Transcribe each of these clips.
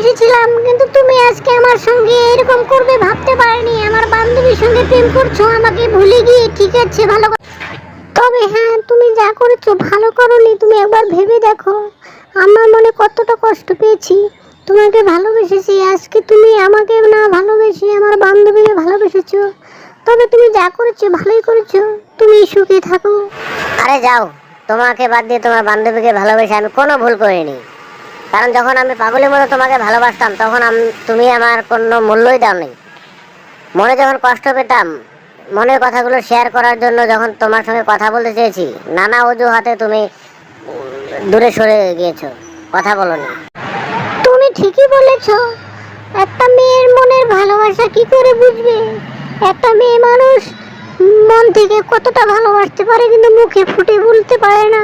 ভালোবেসেছিলাম, কিন্তু তুমি আজকে আমার সঙ্গে এরকম করবে ভাবতে পারিনি। আমার বান্ধবীর সঙ্গে প্রেম করছো আমাকে ভুলে গিয়ে। ঠিক আছে, ভালো তবে হ্যাঁ, তুমি যা করেছো ভালো করোনি। তুমি একবার ভেবে দেখো আমার মনে কতটা কষ্ট পেয়েছি। তোমাকে ভালোবেসেছি, আজকে তুমি আমাকে না ভালোবেসে আমার বান্ধবীকে ভালোবেসেছো। তবে তুমি যা করেছো ভালোই করেছো। তুমি সুখে থাকো। আরে যাও, তোমাকে বাদ দিয়ে তোমার বান্ধবীকে ভালোবেসে আমি কোনো ভুল করিনি। কারণ যখন আমি পাগলের মতো তোমাকে ভালোবাসতাম তখন তুমি আমার কোনো মূল্যই দাওনি। মনে যখন কষ্ট পেতাম, মনের কথাগুলো শেয়ার করার জন্য যখন তোমার সঙ্গে কথা বলতে চেয়েছি, নানা অজুহাতে তুমি দূরে সরে গিয়েছো, কথা বলোনি। তুমি ঠিকই বলেছো। একটা মেয়ের মনের ভালোবাসা কি করে বুঝবে? একটা মেয়ে মানুষ মন থেকে কতটা ভালোবাসতে পারে কিন্তু মুখে ফুটে বলতে পারে না।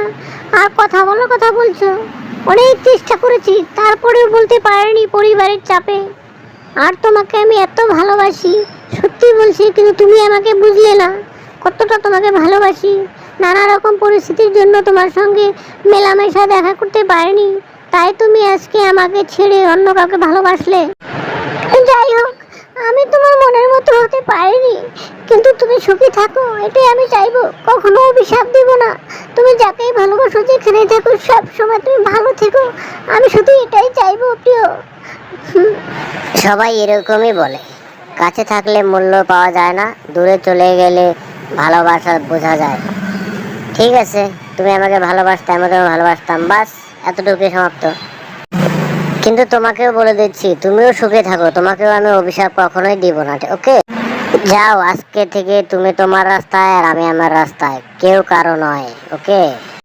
আর কথা বলো, কথা বলছো। অনেক চেষ্টা করেছি, তারপরেও বলতে পারিনি পরিবারের চাপে। আর তোমাকে আমি এত ভালোবাসি, সত্যি বলছি, কিন্তু তুমি আমাকে বুঝলে না কতটা তোমাকে ভালোবাসি। নানা রকম পরিস্থিতির জন্য তোমার সঙ্গে মেলামেশা দেখা করতে পারিনি, তাই তুমি আজকে আমাকে ছেড়ে অন্য কাউকে ভালোবাসলে। যাই হোক, আমি তোমার মনের মতো হতে পারিনি, কিন্তু তুমি সুখী থাকো এটাই আমি চাইবো। কখনো অভিশাপ দেব না। তুমি যাকেই ভালোবাসো, যেখানেই থাকো, সব সময় তুমি ভালো থেকো। আমি শুধু এটাই চাইবো প্রিয়। সবাই এরকমই বলে, কাছে থাকলে মূল্য পাওয়া যায় না, দূরে চলে গেলে ভালোবাসা বোঝা যায়। ঠিক আছে, তুমি আমাকে ভালোবাসতে, আমি তোমাকে ভালোবাসতাম, বাস এতটুকুই সমাপ্ত। কিন্তু তোমাকেও বলে দিচ্ছি, তুমিও সুখে থাকো, তোমাকেও আমি অভিশাপ কখনোই দিব না, ওকে? যাও, আজকে থেকে তুমি তোমার রাস্তায় আর আমি আমার রাস্তায়, কেউ কারো নয়, ওকে?